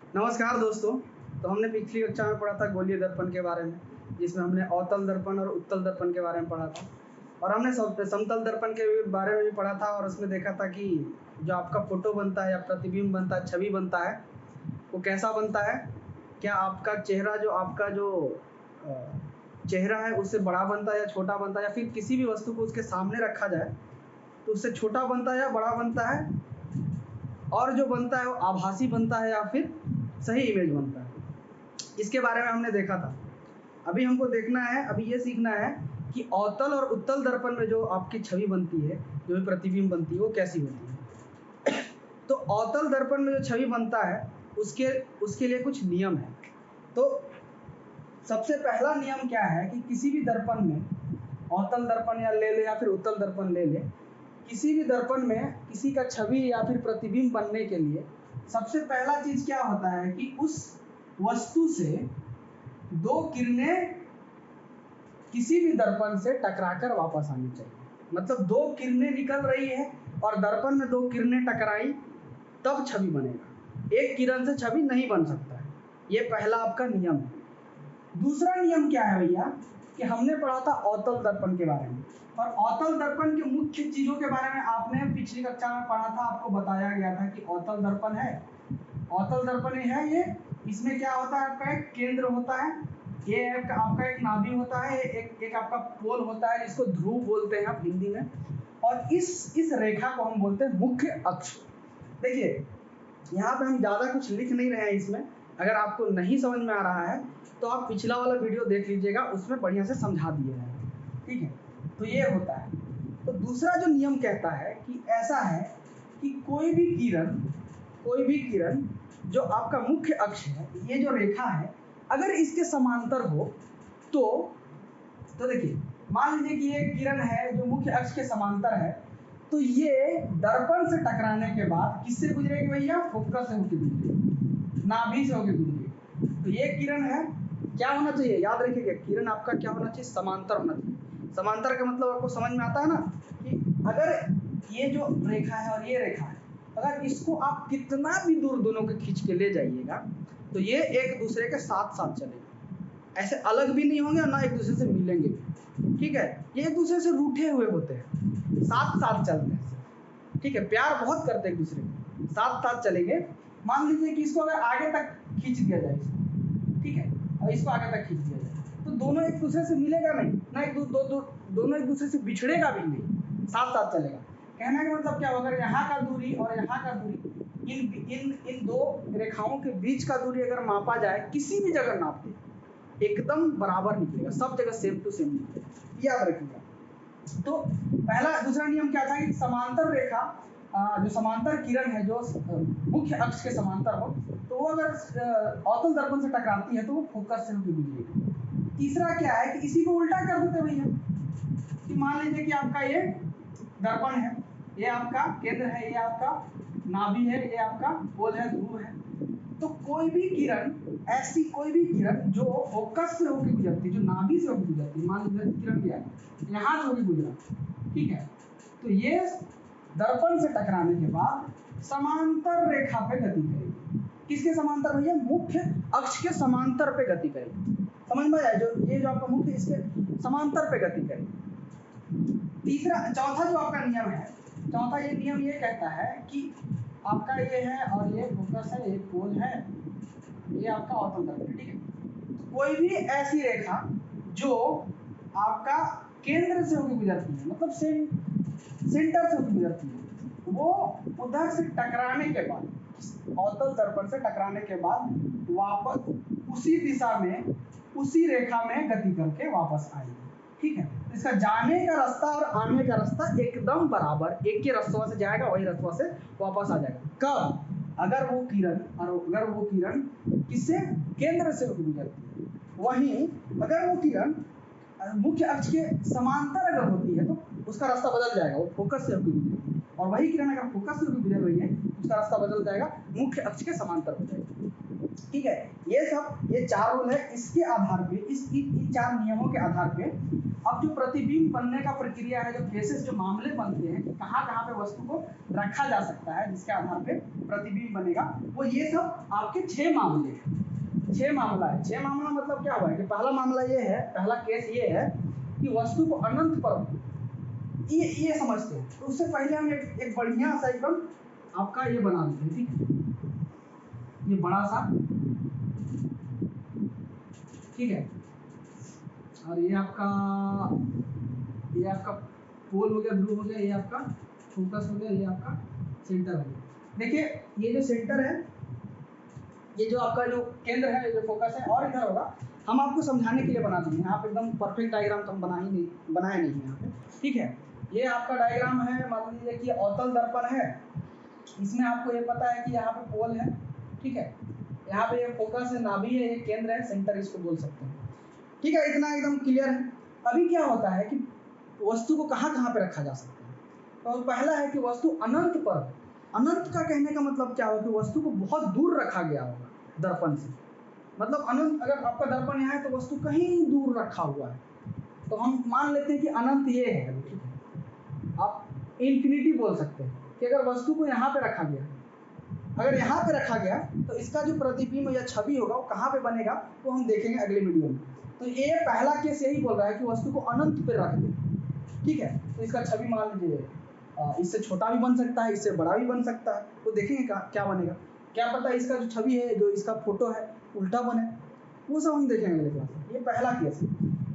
नमस्कार दोस्तों। तो हमने पिछली कक्षा में पढ़ा था गोलीय दर्पण के बारे में, जिसमें हमने अवतल दर्पण और उत्तल दर्पण के बारे में पढ़ा था, और हमने समतल दर्पण के बारे में भी पढ़ा था। और उसमें देखा था कि जो आपका फोटो बनता है या प्रतिबिंब बनता है, छवि बनता है, वो कैसा बनता है। क्या आपका चेहरा जो चेहरा है उससे बड़ा बनता है या छोटा बनता है, या फिर किसी भी वस्तु को उसके सामने रखा जाए तो उससे छोटा बनता है या बड़ा बनता है, और जो बनता है वो आभासी बनता है या फिर सही इमेज बनता है। इसके बारे में हमने देखा था। अभी हमको देखना है, अभी ये सीखना है कि अवतल और उत्तल दर्पण में जो आपकी छवि बनती है, जो भी प्रतिबिंब बनती है, वो कैसी होती है। तो अवतल दर्पण में जो छवि बनता है उसके लिए कुछ नियम है। तो सबसे पहला नियम क्या है कि किसी भी दर्पण में, अवतल दर्पण या ले ले या फिर उत्तल दर्पण ले ले, किसी भी दर्पण में किसी का छवि या फिर प्रतिबिंब बनने के लिए सबसे पहला चीज क्या होता है कि उस वस्तु से दो किरणें किसी भी दर्पण से टकराकर वापस आनी चाहिए। मतलब दो किरणें निकल रही है और दर्पण में दो किरणें टकराई तब छवि बनेगा। एक किरण से छवि नहीं बन सकता है। ये पहला आपका नियम है। दूसरा नियम क्या है भैया कि हमने पढ़ा था अवतल दर्पण के बारे में, और अवतल दर्पण के मुख्य चीजों के बारे में आपने पिछली कक्षा में पढ़ा था। आपको बताया गया था कि अवतल दर्पण है, अवतल दर्पण है ये। इसमें क्या होता है, आपका एक केंद्र होता है, ये आपका एक नाभि होता है, एक आपका पोल होता है जिसको ध्रुव बोलते हैं आप हिंदी में, और इस रेखा को हम बोलते हैं मुख्य अक्ष। देखिए यहाँ पे हम ज्यादा कुछ लिख नहीं रहे हैं इसमें। अगर आपको नहीं समझ में आ रहा है तो आप पिछला वाला वीडियो देख लीजिएगा, उसमें बढ़िया से समझा दिए हैं। ठीक है, तो ये होता है। तो दूसरा जो नियम कहता है कि ऐसा है कि कोई भी किरण जो आपका मुख्य अक्ष है, ये जो रेखा है, अगर इसके समांतर हो तो देखिए मान लीजिए कि ये किरण है जो मुख्य अक्ष के समांतर है, तो ये दर्पण से टकराने के बाद किससे गुजरेगी भैया? फोकस से होकर गुजरेगी, नाभि से होकर गुजरेगी। तो ये किरण है, क्या होना चाहिए, याद रखिएगा, किरण आपका क्या होना चाहिए? समांतर होना चाहिए। समांतर का मतलब आपको समझ में आता है ना, कि अगर ये जो रेखा है और ये रेखा है, अगर इसको आप कितना भी दूर दोनों को खींच के ले जाइएगा तो ये एक दूसरे के साथ साथ चलेंगे। ऐसे अलग भी नहीं होंगे और ना एक दूसरे से मिलेंगे भी। ठीक है, ये एक दूसरे से रूठे हुए होते हैं, साथ साथ चलते हैं। ठीक है, प्यार बहुत करते हैं एक दूसरे को, साथ साथ चलेंगे। मान लीजिए कि इसको अगर आगे तक खींच दिया जाए इसको, ठीक है, और इसको आगे तक खींच दिया जाए तो दोनों एक दूसरे से मिलेगा नहीं, ना दोनों एक दूसरे से बिछड़ेगा भी नहीं, साथ साथ चलेगा। कहने का मतलब क्या होगा, यहाँ का दूरी और यहाँ का दूरी, इन दो रेखाओं के बीच का दूरी अगर मापा जाए, किसी भी जगह नाप दे, एकदम बराबर निकलेगा, सब जगह सेम टू सेम निकलेगा, याद रखिएगा। तो दूसरा नियम क्या था कि समांतर रेखा, जो समांतर किरण है जो मुख्य अक्ष के समांतर हो, तो वो अगर अवतल दर्पण से टकराती है तो वो फोकस से होकर गुजरेगी। तीसरा क्या है कि इसी को उल्टा कर देते भैया, कि मान लीजिए कि आपका ये दर्पण है, ये आपका केंद्र है, ये आपका नाभि है, ये आपका पोल है, ध्रुव है। तो कोई भी किरण जो फोकस से होकर गुजरती है, जो नाभि से होकर गुजरती है, मान लीजिए किरण क्या है, यहाँ से होकर गुजरा, ठीक है, तो ये दर्पण से टकराने के बाद समांतर रेखा पे गति करेगी। किसके समांतर भैया? मुख्य अक्ष के समांतर पे गति करेगी। समझ में आया? ये जो आपका मुख्य, इसके समांतर पे गति करेगी। चौथा जो आपका नियम है, चौथा ये नियम ये कहता है कि आपका ये है और ये फोकस है, ये पोल है, ये आपका अवतल दर्पण, ठीक है। कोई भी ऐसी रेखा जो आपका केंद्र से होकर गुजरती है, मतलब सेंटर से होकर गुजरती है, वो उधर से टकराने के बाद, अवतल दर्पण से टकराने के बाद वापस उसी दिशा में, उसी रेखा में गति करके वापस आएगी। ठीक है, इसका जाने का रास्ता और आने का रास्ता एकदम बराबर, एक के रास्ते से जाएगा, वही रास्ते से वापस आ जाएगा। कब? अगर वो किरण किससे? केंद्र से होकर गुजरती है। वहीं अगर वो किरण मुख्य अक्ष के समांतर अगर होती है तो उसका रास्ता बदल जाएगा, वो फोकस से होकर गुजरेगी। और वही किरण अगर फोकस से होकर गुजर रही है उसका रास्ता बदल जाएगा, मुख्य अक्ष के समांतर हो जाएगा। ठीक है, ये 4 रूल है। इसके आधार पे इन 4 नियमों के आधार पे अब जो प्रतिबिंब बनने का प्रक्रिया है, जो केसेस, जो मामले बनते हैं, कहाँ कहाँ पे वस्तु को रखा जा सकता है जिसके आधार पे प्रतिबिंब बनेगा, वो ये सब आपके 6 मामले हैं। 6 मामला है। 6 मामला मतलब क्या हुआ है कि पहला मामला ये है, पहला केस ये है कि वस्तु को अनंत पर, ये समझते हैं। तो उससे पहले हम एक बढ़िया सा एकदम आपका ये बना देते हैं। ठीक है, ये बड़ा सा, ठीक है, और ये आपका पोल हो गया, ब्लू हो गया, ये आपका फोकस हो गया, ये आपका सेंटर हो गया। देखिए ये जो सेंटर है, ये जो आपका जो केंद्र है, ये जो फोकस है, और इधर होगा। हम आपको समझाने के लिए बना देंगे, यहाँ पे एकदम परफेक्ट डायग्राम तो हम बनाए नहीं यहाँ पे। ठीक है, ये आपका डायग्राम है। मान लीजिए कि अवतल दर्पण है, इसमें आपको ये पता है कि यहाँ पे पोल है, ठीक है, यहाँ पे ये फोकस है, नाभि है, ये केंद्र है, सेंटर इसको बोल सकते हैं। ठीक है, इतना एकदम क्लियर है। अभी क्या होता है कि वस्तु को कहाँ कहाँ पे रखा जा सकता है। तो पहला है कि वस्तु अनंत पर। अनंत का कहने का मतलब क्या होगा कि वस्तु को बहुत दूर रखा गया होगा दर्पण से। मतलब अनंत, अगर आपका दर्पण यहाँ है तो वस्तु कहीं दूर रखा हुआ है, तो हम मान लेते हैं कि अनंत ये है। ठीक है, आप इन्फिनिटी बोल सकते हैं कि अगर वस्तु को यहाँ पे रखा गया, अगर यहाँ पे रखा गया तो इसका जो प्रतिबिंब या छवि होगा वो कहाँ पे बनेगा, वो हम देखेंगे अगले वीडियो में। तो ये पहला केस यही बोल रहा है कि वस्तु को अनंत पे रख दे। ठीक है, तो इसका छवि मान लीजिए इससे छोटा भी बन सकता है, इससे बड़ा भी बन सकता है, तो देखेंगे क्या बनेगा। क्या पता इसका जो छवि है, जो इसका फोटो है, उल्टा बने, वो सब हम देखेंगे अगले क्लास में। ये पहला केस है।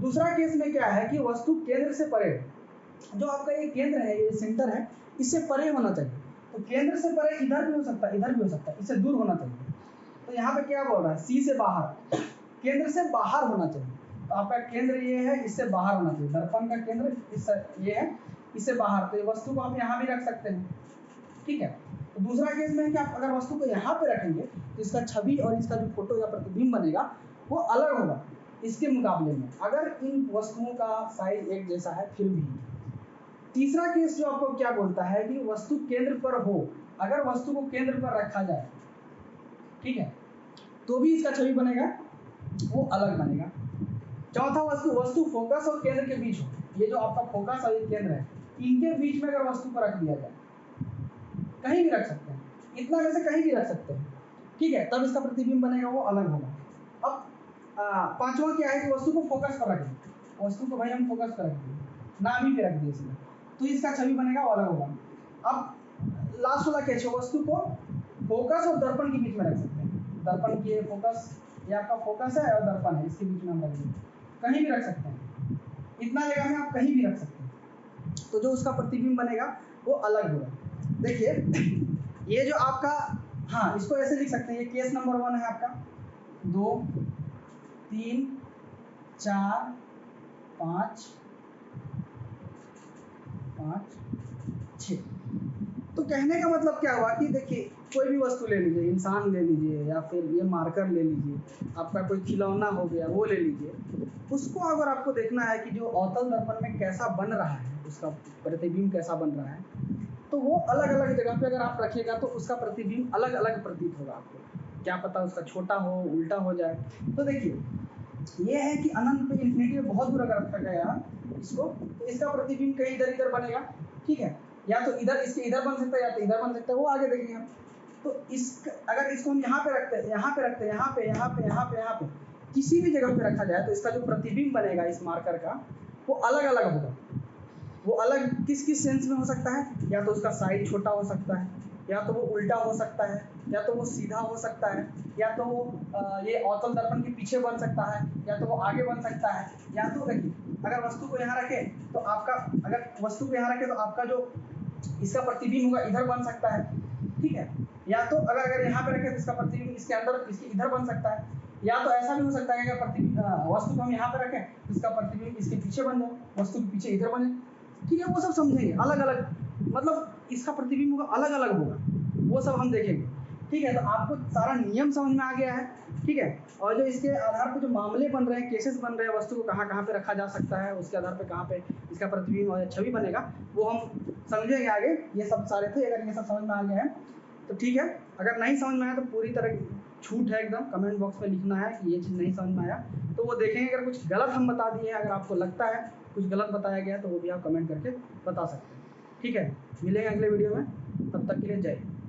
दूसरा केस में क्या है कि वस्तु केंद्र से परे, जो आपका ये केंद्र है, ये सेंटर है, इससे परे होना चाहिए। तो केंद्र से परे इधर भी हो सकता है, इधर भी हो सकता है, इससे दूर होना चाहिए। तो यहाँ पे क्या बोल रहा है, सी से बाहर, केंद्र से बाहर होना चाहिए। तो आपका केंद्र ये है, इससे बाहर होना चाहिए। दर्पण का केंद्र इससे ये है, इससे बाहर। तो ये वस्तु को आप यहाँ भी रख सकते हैं। ठीक है, तो दूसरा केस में है कि आप अगर वस्तु को यहाँ पे रखेंगे तो इसका छवि और इसका जो फोटो या प्रतिबिंब बनेगा वो अलग होगा इसके मुकाबले में, अगर इन वस्तुओं का साइज एक जैसा है फिर भी। तीसरा केस जो आपको क्या बोलता है कि वस्तु केंद्र पर हो, अगर वस्तु को केंद्र पर रखा जाए, ठीक है, तो भी इसका छवि बनेगा, वो अलग बनेगा। चौथा, वस्तु फोकस और केंद्र के बीच हो। ये जो आपका फोकस और ये केंद्र है, इनके बीच में अगर वस्तु को रख दिया जाए, कहीं भी रख सकते हैं, इतना में से कहीं भी रख सकते हैं, ठीक है, तब इसका प्रतिबिंब बनेगा, वो अलग होगा। अब पांचवा क्या है कि वस्तु को फोकस पर रख दिए। वस्तु को भाई हम फोकस पर रख दिए, नाभि पे रख दिए इसमें, तो इसका छवि बनेगा, वो अलग होगा। अब लास्ट वाला केस है, वस्तु को फोकस और दर्पण के बीच में रख सकते हैं। दर्पण की फोकस, ये आपका फोकस है और दर्पण है, इसके बीच में हम रख देंगे, कहीं भी रख सकते हैं, इतना जगह में आप कहीं भी रख सकते हैं, तो जो उसका प्रतिबिंब बनेगा वो अलग होगा। देखिए ये जो आपका, हाँ, इसको ऐसे लिख सकते हैं, ये केस नंबर 1 है आपका, 2 3 4 5 6। तो कहने का मतलब क्या हुआ कि देखिए कोई भी वस्तु ले लीजिए, इंसान ले लीजिए या फिर ये मार्कर ले लीजिए, आपका कोई खिलौना हो गया वो ले लीजिए, उसको अगर आपको देखना है कि जो अवतल दर्पण में कैसा बन रहा है, उसका प्रतिबिंब कैसा बन रहा है, तो वो अलग अलग जगह पे अगर आप रखिएगा तो उसका प्रतिबिंब अलग अलग प्रतीत होगा आपको। क्या पता उसका छोटा हो, उल्टा हो जाए। तो देखिए ये है कि अनंत पे इन्फिनिटी में बहुत दूर अगर रखा गया इसको, तो इसका प्रतिबिंब कहीं इधर इधर बनेगा। ठीक है, या तो इधर, इसके इधर बन सकता है, या तो इधर बन सकता है, वो आगे देखेंगे हम। तो अगर इसको हम यहाँ पे रखते हैं, यहाँ पे रखते हैं, यहाँ पे, यहाँ पे, यहाँ पे, यहाँ पे, किसी भी जगह पे रखा जाए तो इसका जो प्रतिबिंब बनेगा इस मार्कर का, वो अलग अलग होगा। वो अलग किस किस सेंस में हो सकता है, या तो उसका साइज छोटा हो सकता है, या तो वो उल्टा हो सकता है, या तो वो सीधा हो सकता है, या तो वो ये अवतल दर्पण के पीछे बन सकता है, या तो वो आगे बन सकता है, या तो देखिए अगर वस्तु को यहाँ रखें तो आपका, अगर वस्तु को यहाँ रखें तो आपका जो इसका प्रतिबिंब होगा इधर बन सकता है। ठीक है, या तो अगर यहाँ पे रखें तो इसका प्रतिबिंब इसके अंदर, इसके इधर बन सकता है, या तो ऐसा भी हो सकता है कि अगर वस्तु को हम यहाँ पे रखें तो इसका प्रतिबिंब इसके पीछे बन जाए, वस्तु के पीछे इधर बने। ठीक है, वो सब समझेंगे, अलग अलग, मतलब इसका प्रतिबिंब होगा अलग अलग होगा, वो सब हम देखेंगे। ठीक है, तो आपको सारा नियम समझ में आ गया है। ठीक है, और जो इसके आधार पर जो मामले बन रहे हैं, केसेस बन रहे हैं, वस्तु को कहाँ कहाँ पे रखा जा सकता है, उसके आधार पर कहाँ पे इसका प्रतिबिंब और छवि बनेगा, वो हम समझेंगे आगे। ये सब सारे थे, अगर ये सब समझ में आ गया है तो ठीक है, अगर नहीं समझ में आया तो पूरी तरह छूट है एकदम, कमेंट बॉक्स में लिखना है कि ये चीज़ नहीं समझ में आया, तो वो देखेंगे। अगर कुछ गलत हम बता दिए हैं, अगर आपको लगता है कुछ गलत बताया गया है, तो वो भी आप कमेंट करके बता सकते हैं। ठीक है, मिलेंगे अगले वीडियो में, तब तक के लिए जय हिंद।